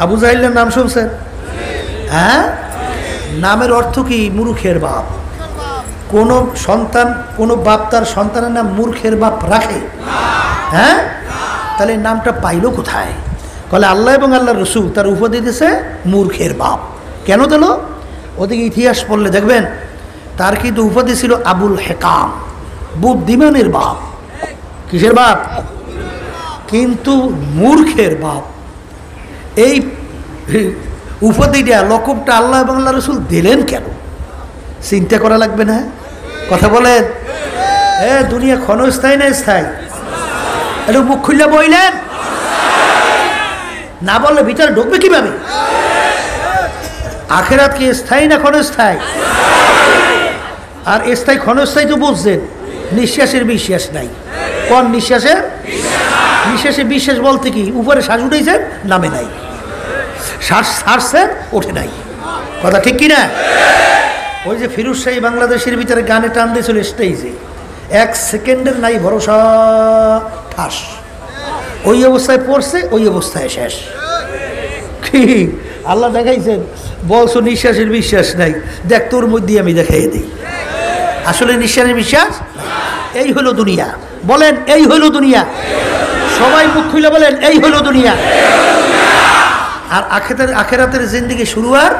আবু জাহেলের নাম শুনছেন? হ্যাঁ, নামের অর্থ কি? মূর্খের বাপ। কোন সন্তান, কোন বাপ তার সন্তানের নাম মূর্খের বাপ রাখে? হ্যাঁ, তাহলে নামটা পাইলো কোথায়? বলে আল্লাহ এবং আল্লাহর রসুল তার উপাধি দিয়েছে মূর্খের বাপ। কেন দিল? ওদিকে ইতিহাস পড়লে দেখবেন তার কিন্তু উপাধি ছিল আবুল হেকাম, বুদ্ধিমানের বাপ। কিসের বাপ? কিন্তু মূর্খের বাপ। এই উপাধিটা, লকবটা আল্লাহ এবং আল্লাহ রসুল দিলেন কেন? চিন্তা করা লাগবে না? কথা বলেন। দুনিয়া ক্ষণস্থায়ী না স্থায়ী? একটু মুখ খুললে বইলেন, না বললে ভিতরে ঢুকবে কিভাবে? আখেরাত কি স্থায়ী না ক্ষণস্থায়ী? আর স্থায়ী ক্ষণস্থায়ী তো বুঝছেন, নিঃশ্বাসের বিশ্বাস নাই। কোন নিঃশ্বাসের? নিঃশ্বাসে বিশ্বাস বলতে কি? উপরে শ্বাস উঠেছেন, নামে নাই। শ্বাস ছাড়ছেন, ওঠে নাই। কথা ঠিক কিনা? ওই যে ফিরোজ শাহী বাংলাদেশের ভিতরে গানে টান দিয়েছিল স্টেজে, 1 সেকেন্ডের নাই ভরসা, ঠাস। ওই অবস্থায় পড়ছে, ওই অবস্থায় শেষ। কি আল্লাহ দেখাইছেন? বলছো নিঃশ্বাসের বিশ্বাস নাই, দেখ তোর মধ্যে আমি দেখাই দিই। আসলে নিঃশ্বাসের বিশ্বাস, এই হলো দুনিয়া। বলেন এই হলো দুনিয়া। সবাই মুখ খুলে বলেন এই হলো দুনিয়া। আর আখেরাতের জিন্দেগি শুরু আর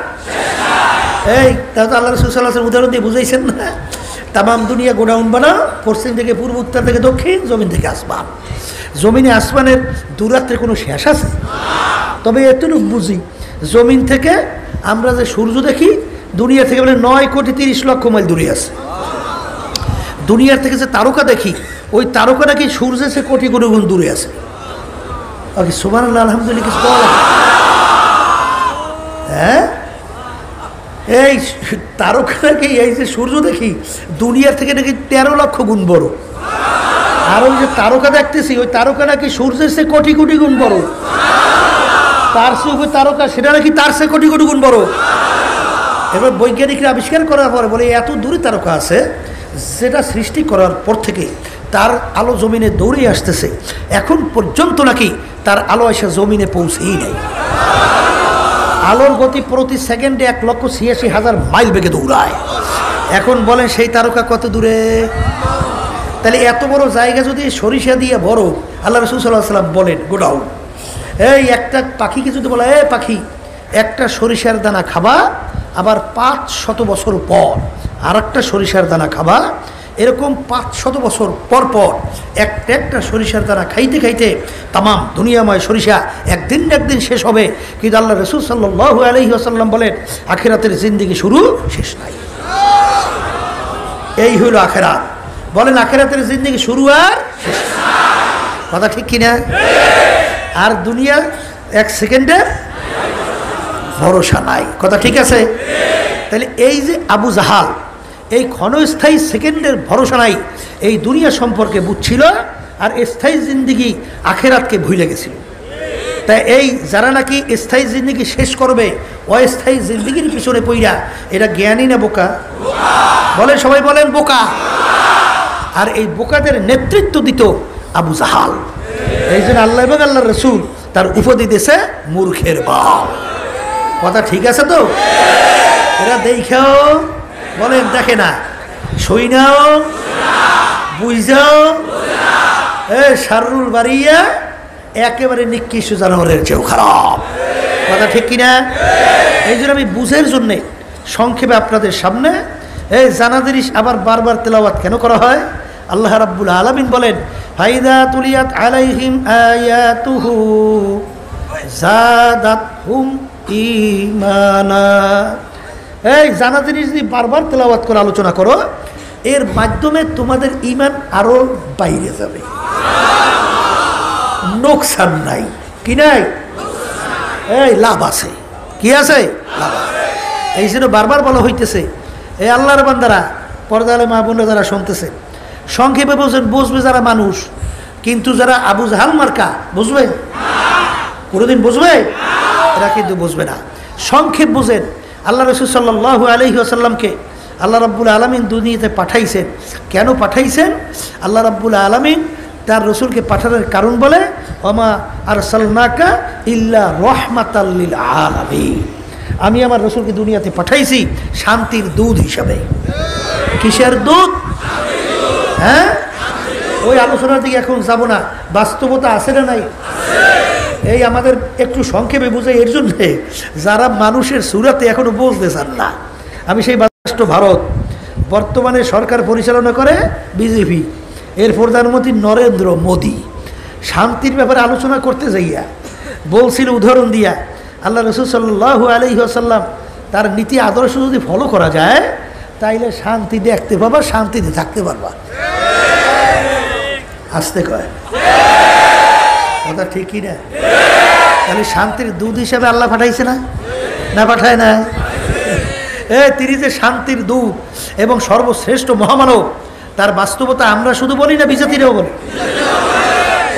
এই তাহলে আল্লাহ রাসূল সাল্লাল্লাহু আলাইহি ওয়াসাল্লাম উদাহরণ দিয়ে বুঝাইছেন না? তামাম দুনিয়া গোডাউন বানাও, পশ্চিম থেকে পূর্ব, উত্তর থেকে দক্ষিণ, জমিন থেকে আসমান। জমিনে আসমানের দূরত্বের কোনো শেষ আছে? তবে এতটুকু বুঝি, জমিন থেকে আমরা যে সূর্য দেখি, দুনিয়া থেকে বলে 9,30,00,000 মাইল দূরে আছে। দুনিয়ার থেকে যে তারকা দেখি, ওই তারকা নাকি সূর্যের চেয়ে কোটি কোটি গুণ দূরে আছে। ওকে সুবহানাল্লাহ, আলহামদুলিল্লাহ কিছু বলা। হ্যাঁ, এই তারকা নাকি, এই যে সূর্য দেখি, দুনিয়ার থেকে নাকি 13 লক্ষ গুণ বড়। আর ওই যে তারকা দেখতেছি, ওই তারকা নাকি সূর্যের চেয়ে কোটি কোটি গুণ বড়। তার চেয়ে তারকা, সেটা নাকি তার চেয়ে কোটি কোটি গুণ বড়। এবার বৈজ্ঞানিকরা আবিষ্কার করার পরে বলে এত দূরে তারকা আছে, যেটা সৃষ্টি করার পর থেকে তার আলো জমিনে দৌড়ে আসতেছে, এখন পর্যন্ত নাকি তার আলো এসে জমিনে পৌঁছেই নাই। আলোর গতি প্রতি সেকেন্ডে 1,86,000 মাইল বেগে দৌড়ায়। এখন বলেন সেই তারকা কত দূরে? তাহলে এত বড় জায়গা যদি সরিষা দিয়ে বড়, আল্লাহ রাসূল সাল্লাল্লাহু আলাইহি ওয়াসাল্লাম বলেন গোডাউন। এই একটা পাখিকে যদি বলে এ পাখি, একটা সরিষার দানা খাবা, আবার 500 বছর পর আর একটা সরিষার দানা খাবা, এরকম 500 বছর পর পর একটা সরিষার দানা খাইতে খাইতে তামাম দুনিয়াময় সরিষা একদিন না একদিন শেষ হবে। কিন্তু আল্লাহ রাসূল সাল্লাল্লাহু আলাইহি ওয়াসাল্লাম বলেন আখিরাতের জিন্দেগি শুরু শেষ নাই। এই হলো আখিরাত। বলেন আখিরাতের জিন্দেগি শুরু আর শেষ নাই। কথা ঠিক কিনা? আর দুনিয়া 1 সেকেন্ডে ভরসা নাই। কথা ঠিক আছে? তাহলে এই যে আবু জাহাল, এই ক্ষণস্থায়ী সেকেন্ডের ভরসা নাই, এই দুনিয়া সম্পর্কে বুঝছিল, আর স্থায়ী জিন্দেগি আখেরাতকে ভুলে গেছিল। তাই এই যারা নাকি স্থায়ী জিন্দেগি শেষ করবে, অস্থায়ী জিন্দেগির পিছনে পইরা, এরা জ্ঞানী না বোকা? বলেন, সবাই বলেন বোকা। আর এই বোকাদের নেতৃত্ব দিত আবু জাহাল। এই জন্য আল্লাহ এবং আল্লাহর রাসূল তার উপাধি দিয়েছে মূর্খের বাপ। কথা ঠিক আছে তো? এরা দেখাও, বলেন দেখে না, সই নাও, বুঝাও, শারুল বাড়িয়া একেবারে নিকৃষ্ট জানোয়ারের চেয়েও খারাপ। কথা ঠিক কিনা? এই জন্য আমি বুঝের জন্যে সংক্ষেপে আপনাদের সামনে এই জানাদের আবার বারবার তেলাওয়াত কেন করা হয়? আল্লাহ রাব্বুল আলামিন বলেন ফাইদা তুলিয়াত আলাইহিম আয়াতুহু যাদাতহুম ঈমানা। এই জানাদের যদি বারবার তেলাওয়াত করে আলোচনা করো, এর মাধ্যমে তোমাদের ঈমান আরো বাইরে যাবে, নোকসান নাই। কি নাই? এই লাভ আছে। কি আছে? লাভ আছে। এই জন্য বারবার বলা হইতেছে, এই আল্লাহর বান্দারা, পর্দালে মা বোনরা যারা শুনতেছে, সংক্ষেপে বলছেন, বুঝবে যারা মানুষ, কিন্তু যারা আবু জাহাল মার্কা বুঝবে? কোনোদিন বুঝবে? এরা কিন্তু বুঝবে না। সংক্ষেপ বুঝেন। আল্লাহ রাসূল সাল্লাল্লাহু আলাইহি ওয়াসাল্লামকে আল্লাহ রাব্বুল আলামিন দুনিয়াতে পাঠাইছেন। কেন পাঠাইছেন? আল্লাহ রাব্বুল আলামিন তার রসুলকে পাঠানোর কারণ বলে ওমা আরসালনাকা ইল্লা রাহমাতাল লিল আলামিন, আমি আমার রসুলকে দুনিয়াতে পাঠাইছি শান্তির দূত হিসাবে। কিসের দূত? হ্যাঁ, ওই আলোচনার দিকে এখন যাব না, বাস্তবতা আছে না নাই? এই আমাদের একটু সংক্ষেপে বুঝাই এর জন্যে যারা মানুষের সুরাতে এখনো বুঝতে চান না। আমি সেই রাষ্ট্র ভারত, বর্তমানে সরকার পরিচালনা করে বিজেপি, এর প্রধানমন্ত্রী নরেন্দ্র মোদী শান্তির ব্যাপারে আলোচনা করতে যাইয়া বলছিল উদাহরণ দিয়া, আল্লাহ রসুল সাল্লাল্লাহু আলাইহি ওয়াসাল্লাম তার নীতি আদর্শ যদি ফলো করা যায় তাইলে শান্তি দেখতে পাবা, শান্তিতে থাকতে পারবা। আসতে কয় কথা ঠিক কি না? তাহলে শান্তির দূত হিসাবে আল্লাহ পাঠাইছে না? না পাঠায় না? তিনি যে শান্তির দূত এবং সর্বশ্রেষ্ঠ মহামানব, তার বাস্তবতা আমরা শুধু বলি না, বিজাতিরাও বলি।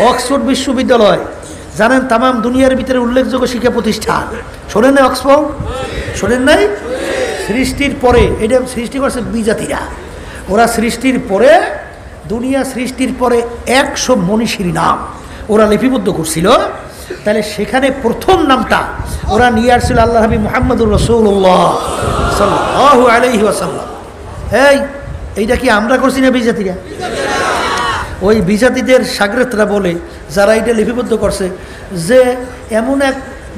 অক্সফোর্ড বিশ্ববিদ্যালয় জানেন তামাম দুনিয়ার ভিতরে উল্লেখযোগ্য শিক্ষা প্রতিষ্ঠান। শোনেন নাই অক্সফোর্ড? শোনেন নাই? সৃষ্টির পরে এটা সৃষ্টি করছে বিজাতিরা। ওরা সৃষ্টির পরে, দুনিয়া সৃষ্টির পরে 100 মনীষীর নাম ওরা লিপিবদ্ধ করছিল। তাহলে সেখানে প্রথম নামটা ওরা নিয়ে আসছিল আল্লাহ হাবিব মুহাম্মদুর রাসূলুল্লাহ সাল্লাল্লাহু আলাইহি ওয়াসাল্লাম। এইটা কি আমরা করছি না বিজাতিরা? ওই বিজাতিদের শাগরেদরা বলে, যারা এটা লিপিবদ্ধ করছে, যে এমন এক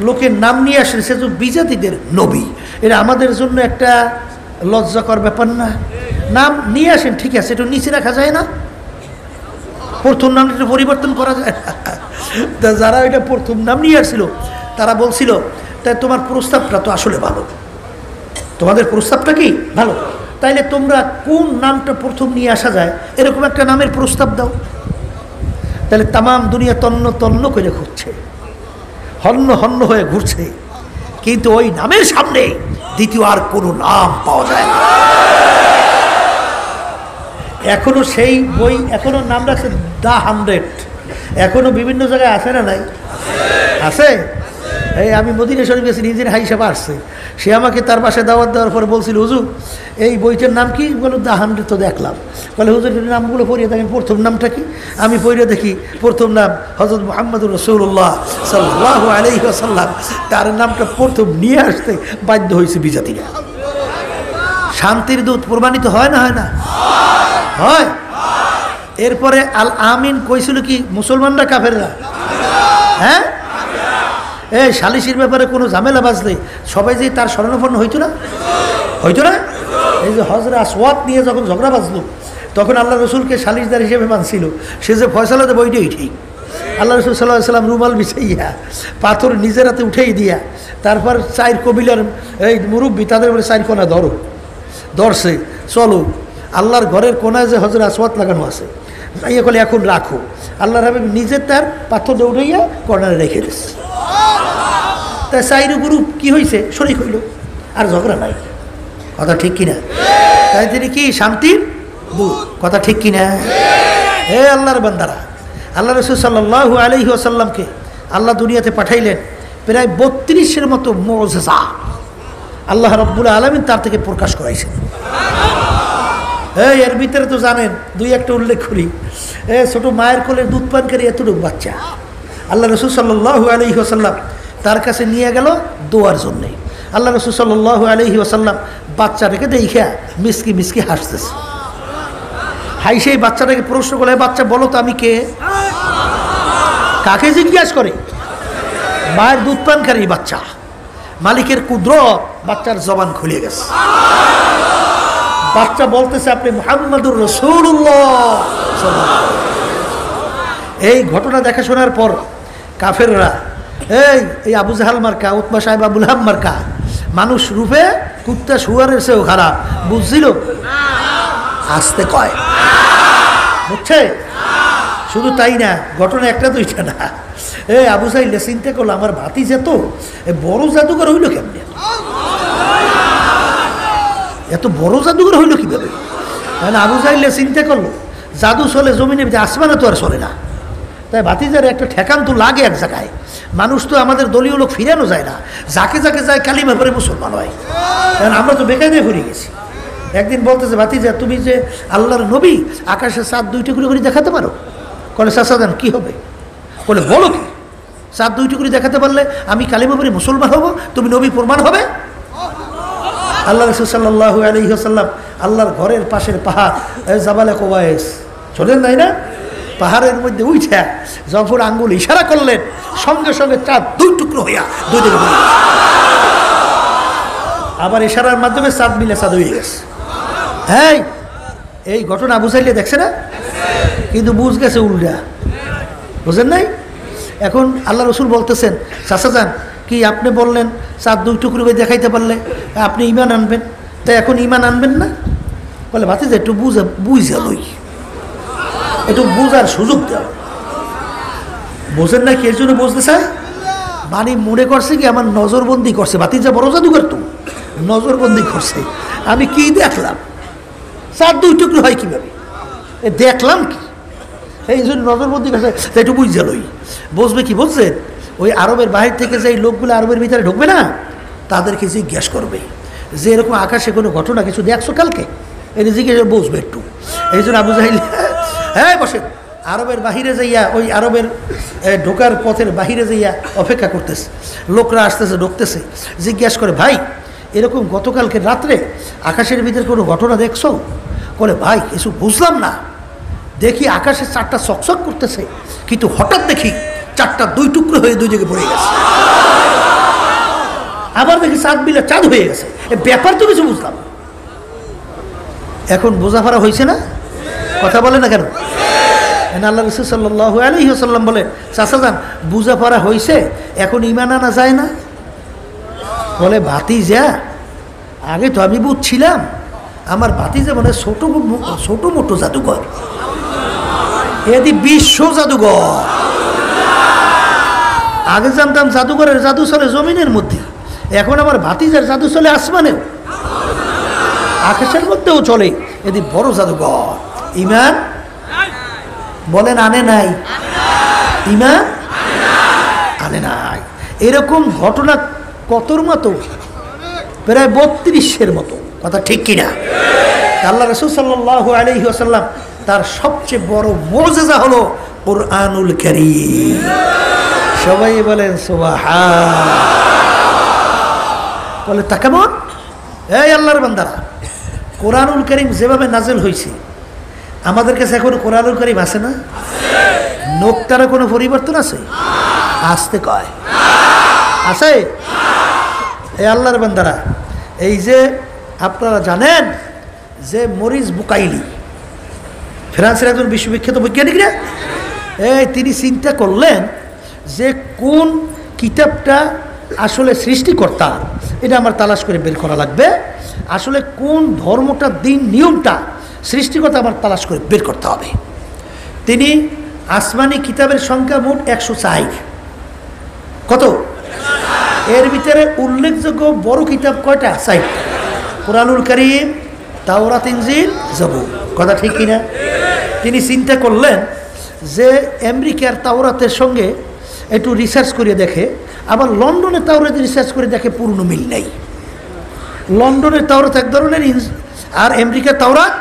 লোকের নাম নিয়ে আসে সে তো বিজাতিদের নবী। এটা আমাদের জন্য একটা লজ্জাকর ব্যাপার না? নাম নিয়ে আসেন, ঠিক আছে, একটু নিচে রাখা যায় না? প্রথম নামটা একটু পরিবর্তন করা যায় না? তা যারা এটা প্রথম নাম নিয়ে আসছিল তারা বলছিল, তাই তোমার প্রস্তাবটা তো আসলে ভালো, তোমাদের প্রস্তাবটা কি ভালো, তাইলে তোমরা কোন নামটা প্রথম নিয়ে আসা যায় এরকম একটা নামের প্রস্তাব দাও। তাহলে তামাম দুনিয়া তন্ন তন্ন করে ঘুরছে, হন্য হন্য হয়ে ঘুরছে, কিন্তু ওই নামের সামনে দ্বিতীয় আর কোনো নাম পাওয়া যায় না। এখনো সেই বই, এখনো নাম রাখছে দ্য 100, এখনো বিভিন্ন জায়গায় আছে না নাই? আছে। এই আমি মদিনা শরীফ গেছি, নিজের হাই সাহেব আসছে, সে আমাকে তার বাসায় দাওয়াত দেওয়ার পরে বলছিল, হুজুর এই বইটার নাম কি? বলো দ্য 100। তো দেখলাম, বলে হুজুর নামগুলো পড়িয়ে দেখেন, প্রথম নামটা কি? আমি পড়িয়ে দেখি প্রথম নাম হযরত মুহাম্মদুর রাসূলুল্লাহ সাল্লাল্লাহু আলাইহি ওয়াসাল্লাম। তার নামটা প্রথম নিয়ে আসতে বাধ্য হয়েছে বিজাতিরা। শান্তির দূত প্রমাণিত হয় না? হয় না? হয়। এরপরে আল আমিন কইছিল কি? মুসলমানরা কাফেররা? হ্যাঁ, এই সালিশির ব্যাপারে কোনো ঝামেলা বাজলে সবাই যে তার শরণাপন্ন হইতো না? হইতো না? এই যে হজরে আসওয়াদ নিয়ে যখন ঝগড়া বাজলো, তখন আল্লাহ রসুলকে সালিশদার হিসেবে মানছিল, সে যে ফয়সালা দেবে ওইটাই ঠিক। আল্লাহ রসুল সাল্লাল্লাহু আলাইহি ওয়াসাল্লাম রুমাল বিছাইয়া পাথর নিজের হাতে উঠেই দিয়া, তারপর 4 কবিলার এই মুরব্বী তাদের বলে 4 কোনা ধরো, ধরছে, চলো আল্লাহর ঘরের কোনায় যে হজরে আসওয়াদ লাগানো আছে, ইয়ে করলে এখন রাখো। আল্লাহর হাবিব নিজে তার পাথরটা উঠাইয়া কর্নারে রেখে দিচ্ছে। তাই 4 গ্রুপ কি হয়েছে? শরীক হইল, আর ঝগড়া নাই। কথা ঠিক কিনা? তাই তিনি কি শান্তির দূত? কথা ঠিক কিনা? হে আল্লাহর বান্দারা, আল্লাহ রাসূল সাল্লাল্লাহু আলাইহি ওয়াসাল্লামকে আল্লাহ দুনিয়াতে পাঠাইলেন প্রায় 32-এর মতো মুআজিজা আল্লাহ রাব্বুল আলামিন তার থেকে প্রকাশ করাইছেন। এর ভিতরে তো জানেন, 2-1টা উল্লেখ করি। ছোট মায়ের কোলে দুধ পানকারী এতটুকু বাচ্চা আল্লাহ রাসূল সাল্লাল্লাহু আলাইহি ওয়াসাল্লাম তার কাছে নিয়ে গেল দোয়ার জন্যে। আল্লাহ রাসূল সাল্লাল্লাহু আলাইহি ওয়াসাল্লাম বাচ্চাটাকে দেখা মিসকি মিসকি হাসতেছে। হাসে বাচ্চাটাকে প্রশ্ন করে, বাচ্চা বলো তো আমি কে? কাকে জিজ্ঞাসা করে? মায়ের দুধ পানকারী বাচ্চা। মালিকের কুদরত, বাচ্চার জবান খুলে গেছে। বাচ্চা বলতেছে, আপনি মুহাম্মদুর রাসূলুল্লাহ। এই ঘটনা দেখা শোনার পর কাফেররা, এই আবু জাহাল মার্কা, উতবা সাহেব আবুল হাম মার্কা, মানুষ রূপে কুত্তা শুয়ারের চেয়েও খারাপ, বুঝছিল? আসতে কয়, বুঝছে? শুধু তাই না, ঘটনা একটা দুইটা না। আবু জাহিল চিন্তা করলো, আমার ভাতি যেত বড় জাদুঘর হইল কেমনে? এত বড় জাদুঘর হইল কিভাবে? আবু জাহিল চিন্তা করলো, জাদু চলে জমিনে, আসমানে তো আর চলে না। তাই ভাতিজার একটা ঠেকান তো লাগে এক জায়গায়। মানুষ তো আমাদের দলীয় লোক ফিরানো যায় না, যাকে যাকে যায় কালিমা পরে মুসলমান হয়। কারণ আমরা তো বেকায়দায় ঘুরে গেছি। একদিন বলতেছে, ভাতিজা তুমি যে আল্লাহর নবী, আকাশে চাঁদ 2 টুকরো করে দেখাতে পারো? বলে চাচা যান কী হবে? বলে বলো কি? চাঁদ 2 টুকরি দেখাতে পারলে আমি কালিমা পড়ে মুসলমান হব, তুমি নবী প্রমাণ হবে। আল্লাহ রাসূল সাল্লাল্লাহু আলাইহি ওয়াসাল্লাম আল্লাহর ঘরের পাশের পাহাড় জাবালে কোবায়েস চলেন নাই না, পাহাড়ের মধ্যে উঠা যখন আঙ্গুল ইশারা করলেন সঙ্গে সঙ্গে চাঁদ 2 টুকরো হইয়া 2 দিকে ঘুরে গেছে। আবার ইশারার মাধ্যমে চাঁদ মিলে চাঁদ হয়ে গেছে। হ্যাঁ, এই ঘটনা বুঝাইলে দেখছে না, কিন্তু বুঝ গেছে উল্টা, বুঝেন নাই? এখন আল্লাহ রসুল বলতেছেন চাচা যান কি আপনি বললেন চাঁদ 2 টুকরো করে দেখাইতে পারলে আপনি ইমান আনবেন, তাই এখন ইমান আনবেন না? বলে ভাতিজা একটু বুঝা লই, একটু বুঝার সুযোগ দাও। বোঝেন না কি এর জন্য বুঝতে চায়? মানে মনে করছে কি আমার নজরবন্দি করছে, ভাতিজা বড় জাদুঘর তো নজরবন্দি করছে। আমি কি দেখলাম চাঁদ 2 টুকরো হয় কীভাবে, দেখলাম কি, এই জন্য নজরবন্দি করছে, তাই একটু বুঝা লই। বুঝবে কি বলছেন? ওই আরবের বাহির থেকে যে লোকগুলো আরবের ভিতরে ঢুকবে না, তাদেরকে জিজ্ঞেস করবে যে এরকম আকাশে কোনো ঘটনা কিছু দেখছো কালকে, এটা জিজ্ঞেস বুঝবে একটু। এই জন্য আবু জাহিল হ্যাঁ বসে আরবের বাহিরে যাইয়া ওই আরবের ঢোকার পথের বাহিরে যাইয়া অপেক্ষা করতেছে, লোকরা আসতেছে ঢুকতেছে, জিজ্ঞেস করে ভাই এরকম গতকালকে রাত্রে আকাশের ভিতরে কোনো ঘটনা দেখছো? বলে ভাই কিছু বুঝলাম না, দেখি আকাশে 4টা চকচক করতেছে, কিন্তু হঠাৎ দেখি 4টা 2 টুকরো হয়ে 2 জায়গায় পড়ে গেছে। আবার দেখি চাঁদ মিলে চাঁদ হয়ে গেছে, ব্যাপার তো কিছু বুঝলাম। এখন বোঝাফারা হয়েছে না? কথা বলে না কেন? আল্লাহ রাসূল সাল্লাল্লাহু আলাইহি ওয়াসাল্লাম বলেন চাচা যান বুঝাফারা হয়েছে, এখন ঈমান আনা যায় না? বলে ভাতিজা আগে তো আমি বুঝছিলাম আমার ভাতিজা মানে ছোট মোটো জাদুঘর, এদি বিশ্ব জাদুঘর। আগে জানতাম জাদুঘরের জাদু চলে জমিনের মধ্যে, এখন আমার ভাতিজার জাদু চলে আসমানেও, আকাশের মধ্যেও চলে, এদি বড় জাদুঘর। ঈমান বলেন আনে নাই? ঈমান আনে নাই। এরকম ঘটনা কতর মতো? প্রায় 32-এর মতো, কথা ঠিক কিনা? আল্লাহ রাসূল সাল্লাল্লাহু আলাইহি ওয়াসাল্লাম তার সবচেয়ে বড় মুজিজা হলো কুরআনুল কারীম। সবাই বলেন সুবহান। বলে তা কেমন? এই আল্লাহর বান্দারা, কোরআনুল কারীম যেভাবে নাজিল হয়েছে, আমাদের কাছে এখন কোরআনুল কারীম আছে না? নোক্তার কোনো পরিবর্তন আছে? আসতে কয় আছে? এই আল্লাহর বান্দারা, এই যে আপনারা জানেন যে মরিস বুকাইলি ফ্রান্সের একজন বিশ্ববিখ্যাত বৈজ্ঞানিক না, তিনি চিন্তা করলেন যে কোন কিতাবটা আসলে সৃষ্টিকর্তা, এটা আমার তালাশ করে বের করা লাগবে। আসলে কোন ধর্মটা দিন নিয়মটা সৃষ্টিকর্তা আমার তালাশ করে বের করতে হবে। তিনি আসমানি কিতাবের সংখ্যা মোট 104। কত? এর ভিতরে উল্লেখযোগ্য বড় কিতাব কয়টা? 4। কুরআনুল কারীম, তাওরাত, ইনজিল, জবুর। কথা ঠিক কিনা? তিনি চিন্তা করলেন যে আমেরিকার তাওরাতের সঙ্গে একটু রিসার্চ করে দেখে, আবার লন্ডনের তাওরাত রিসার্চ করে দেখে পূর্ণ মিল নেই। লন্ডনের তাওরাত এক ধরনের আর আমেরিকার তাওরাত,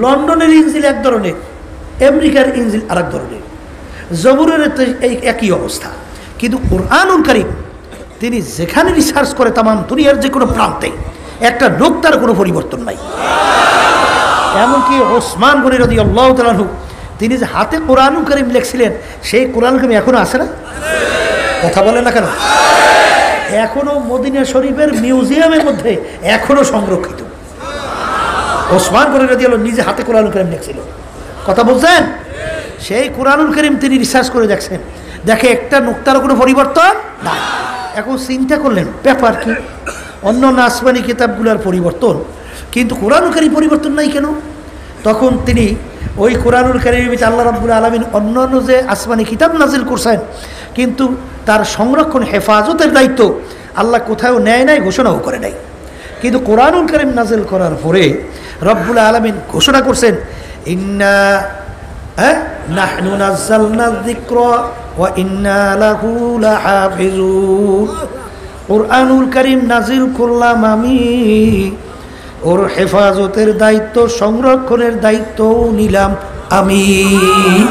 লন্ডনের ইনজিল এক ধরনের, আমেরিকার ইনজিল আর এক ধরনের, জবুরের এই একই অবস্থা। কিন্তু কুরআনুল কারীম তিনি যেখানে রিসার্চ করে তামাম দুনিয়ার যে কোনো প্রান্তে একটা নোক্তার কোনো পরিবর্তন নাই। এমনকি ওসমান গনি রাদিয়াল্লাহু তাআলা আনহু তিনি যে হাতে কুরআনুল কারীম লিখছিলেন, সেই কুরআনুল কারীম এখনো আছে না? কথা বলেন না কেন? এখনো মদিনা শরীফের মিউজিয়ামের মধ্যে এখনো সংরক্ষিত। ওসমান গনি রাদিয়াল্লাহু নিজে হাতে কুরআনুল কারীম লিখছিল। কথা বলছেন? সেই কুরআনুল কারীম তিনি রিসার্চ করে দেখছেন, দেখে একটা নোক্তারও কোনো পরিবর্তন নাই। এখন চিন্তা করলেন ব্যাপার কি, অন্য আসমানি কিতাবগুলোর পরিবর্তন, কিন্তু কুরআনুল কারীম পরিবর্তন নাই কেন? তখন তিনি ওই কুরআনুল কারীমের ভিতরে আল্লাহ রাব্বুল আলামিন অন্যান্য যে আসমানি কিতাব নাজিল করছেন, কিন্তু তার সংরক্ষণ হেফাজতের দায়িত্ব আল্লাহ কোথাও নেয় নাই, ঘোষণাও করে নাই। কিন্তু কুরআনুল কারীম নাজিল করার পরে রব্বুল আলামিন ঘোষণা করছেন, ইন্না নাহনু নাযালনা যিকরা ওয়া ইন্না লাহু লাহাফিজুন। কুরআনুল কারীম নাজিল করলাম আমি, ওর হেফাজতের দায়িত্ব, সংরক্ষণের দায়িত্বও নিলাম আমিন।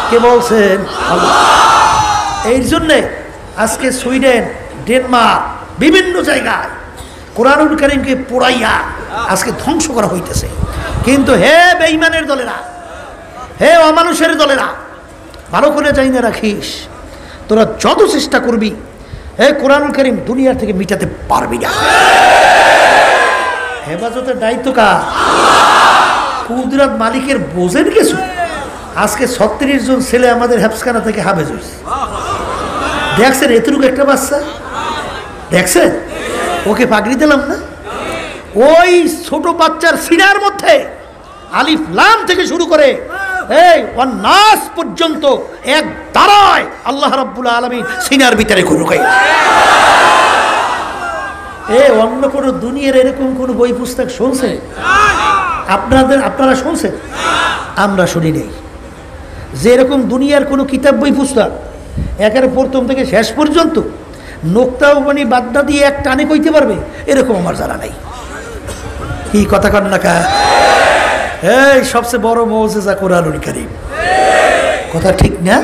কে বলছেন? আল্লাহ। এই জন্যে আজকে সুইডেন, ডেনমার্ক, বিভিন্ন জায়গায় কোরআনুল কারীমকে পোড়াইয়া আজকে ধ্বংস করা হইতেছে। কিন্তু হে বেঈমানের দলেরা, হে অমানুষের দলেরা, ভালো করে যাই না রাখিস, তোরা যত চেষ্টা করবি হে কোরআনুল কারীম দুনিয়ার থেকে মিটাতে পারবি না। হেফাজতের দায়িত্ব কার? কুদরত মালিকের। বোঝেন কিছু? আজকে 36 জন ছেলে আমাদের হেফজখানা থেকে হাফেজ হয়েছে। দেখছেন এতটুকু একটা বাচ্চা? দেখছেন? ওকে পাগড়ি দিলাম না? ওই ছোট বাচ্চার সিনার মধ্যে আলিফ লাম থেকে শুরু করে এই ওয়ান্নাস পর্যন্ত এক দাঁড়ায় আল্লাহ রাব্বুল আলামিন সিনার ভিতরে ঢুকাই। অন্য কোন দুনিয়ার এরকম কোন বই পুস্তক শুনছেন? আপনারা শুনছেন? আমরা শুনি নেই। যে এরকম দুনিয়ার কোনো কিতাব বই পুস্তক একের প্রথম থেকে শেষ পর্যন্ত নোক্তা মানে বাদ্দা দিয়ে এক টানে কইতে পারবে এরকম আমার জানা নাই। কি কথা কন না কা? এই সবচেয়ে বড় মুজিজা কোরআনুল কারীম। কথা ঠিক না?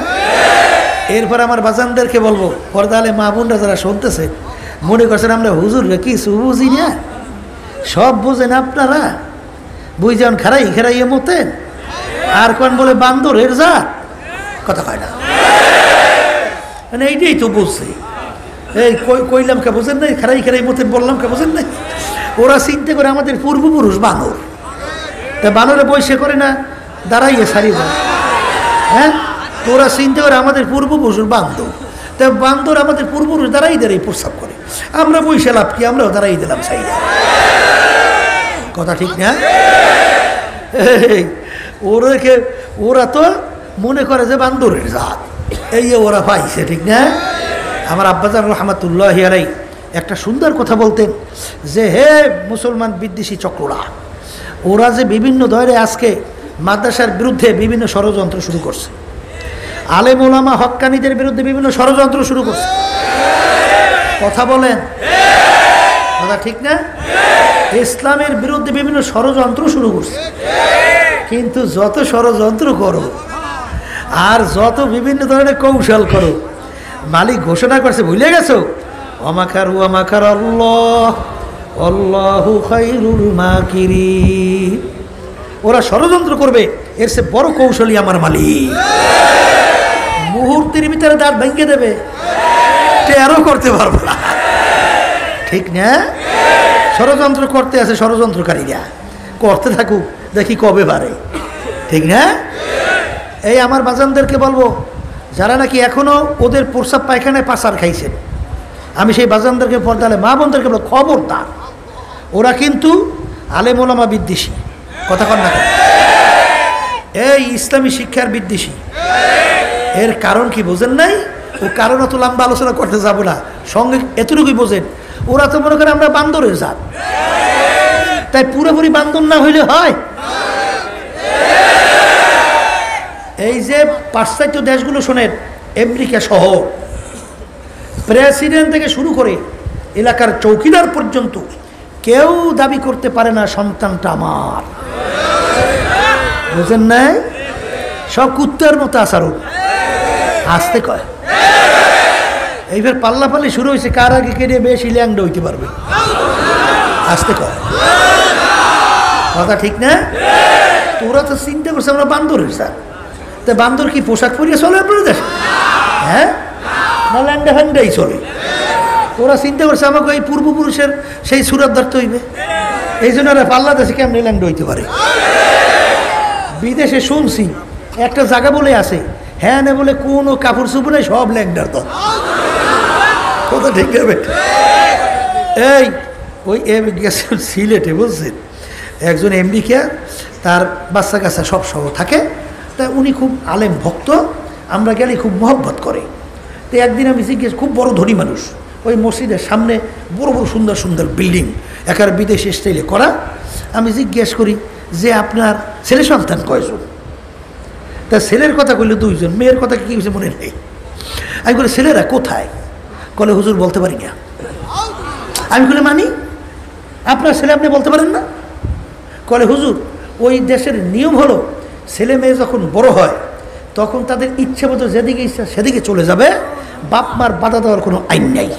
এরপর আমার বাজানদেরকে বলবো, পর্দালে মা বোনরা যারা শুনতেছে, মনে করছেন আমরা হুজুর কিছু বুঝি না, সব বুঝেন আপনারা। বুঝেন খেরাইয়ে মতেন আর কোন বলে বান্দরের জাত। কথা কয় না, মানে এইটাই তো বুঝছে। এই কইলাম কে বোঝেন নাই? খেরাই মতেন বললাম কে বোঝেন নাই? ওরা চিন্তা করে আমাদের পূর্বপুরুষ বানর, তা বানরে বৈশে করে না দাঁড়াইয়ে সারি যায়। হ্যাঁ, ওরা চিন্তা করে আমাদের পূর্বপুরুষ বান্দর, তা বান্দর আমাদের পূর্বপুরুষ দাঁড়াই প্রস্তাব করে। আমরা বৈশে লাভ কি? আমরাও দাঁড়াই দিলাম সাইডে। কথা ঠিক না? ওরা তো মনে করে যে বান্দরের জাত, এই ওরা পাইছে। ঠিক না? আমার আব্বাজান রহমাতুল্লাহি আলাইহি একটা সুন্দর কথা বলতেন যে হে মুসলমান বিদ্বেষী চক্ররা, ওরা যে বিভিন্ন ধরনের আজকে মাদ্রাসার বিরুদ্ধে বিভিন্ন ষড়যন্ত্র শুরু করছে, আলেম ওলামা হক্কানীদের বিরুদ্ধে বিভিন্ন ষড়যন্ত্র শুরু করছে। কথা বলেন? কথা ঠিক না? ইসলামের বিরুদ্ধে বিভিন্ন ষড়যন্ত্র শুরু করছে। কিন্তু যত ষড়যন্ত্র করো আর যত বিভিন্ন ধরনের কৌশল করো, মালিক ঘোষণা করছে, ভুলে গেছো? ওয়ামাকারু ওয়ামাকার আল্লাহ আল্লাহু খায়রুল মাকিরিন। ওরা ষড়যন্ত্র করবে, এর চেয়ে বড় কৌশলী আমার মালিক। মুহূর্তের ভিতরে দাঁত ভেঙে দেবে, টেরও করতে পারবো না। ঠিক না? ষড়যন্ত্র করতে আছে ষড়যন্ত্রকারীরা, করতে থাকুক, দেখি কবে বাড়ে। ঠিক না? এই আমার বাজানদেরকে বলবো, যারা নাকি এখনো ওদের প্রস্রাব পায়খানায় পাচার খাইছেন, আমি সেই বাজানদেরকে পর্দালে মা বোনদেরকে বলবো, খবরদার, ওরা কিন্তু আলেম ওলামা বিদ্বেষী। কথা কন না? এই ইসলামী শিক্ষার বিদ্বেষী। এর কারণ কি বোঝেন নাই? ও কারণ অত লম্বা আলোচনা করতে যাব না, সঙ্গে এতটুকুই বোঝেন, ওরা তো মনে করে আমরা বান্দরের জাত, তাই পুরোপুরি বান্দর না হইলে হয়। এই যে পাশ্চাত্য দেশগুলো শোনেন, আমেরিকা সহ প্রেসিডেন্ট থেকে শুরু করে এলাকার চৌকিদার পর্যন্ত কেউ দাবি করতে পারে না সন্তানটা আমার। বুঝেন নাই? সব কুত্তার মতো আচরণ। আসতে কয় এইবার পাল্লাপাল্লি শুরু হয়েছে, কার আগে কেটে বেশি ল্যাংডা হইতে পারবে। আসতে কয়। কথা ঠিক না? তোরা তো চিন্তা করছে আমরা বান্দরের স্যার, তা বান্দর কি পোশাক পরিয়ে চলে আপনার দেশে? হ্যাঁ, না ল্যাংডা ফ্যাংডাই চলে। ওরা চিন্তা করছে আমাকে এই পূর্বপুরুষের সেই সুরাত ধরতে হইবে, এই জন্য ওরা পাল্লা দেশে কেমনি ল্যাংডা হইতে পারে। বিদেশে শুনছি একটা জায়গা বলে আছে, হ্যাঁ না বলে কোনো কাপড় চুপড় নেই, সব ল্যাংডার দল। কথা ঠিক হবে? এই ওই গেছেন সিলেটে, বুঝছেন, একজন আমেরিকা, তার বাচ্চা কাচ্চা সব সহ থাকে, তাই উনি খুব আলেম ভক্ত, আমরা গেলে খুব মহব্বত করে। তো একদিন আমি জিজ্ঞেস, খুব বড় ধনী মানুষ, ওই মসজিদের সামনে বড় বড় সুন্দর সুন্দর বিল্ডিং, একার বিদেশি স্টাইলে করা। আমি জিজ্ঞেস করি যে আপনার ছেলে সন্তান কয়জন? তা ছেলের কথা কইলে 2 জন, মেয়ের কথা কি হয়েছে মনে নেই। আমি বলি ছেলেরা কোথায়? কলে হুজুর বলতে পারি না। আমি বলে মানি, আপনার ছেলে আপনি বলতে পারেন না? কলে হুজুর ওই দেশের নিয়ম হলো ছেলে মেয়ে যখন বড় হয় তখন তাদের ইচ্ছে মতো যেদিকে ইচ্ছা সেদিকে চলে যাবে, বাপ মার বাধা দেওয়ার কোনো আইন নাই।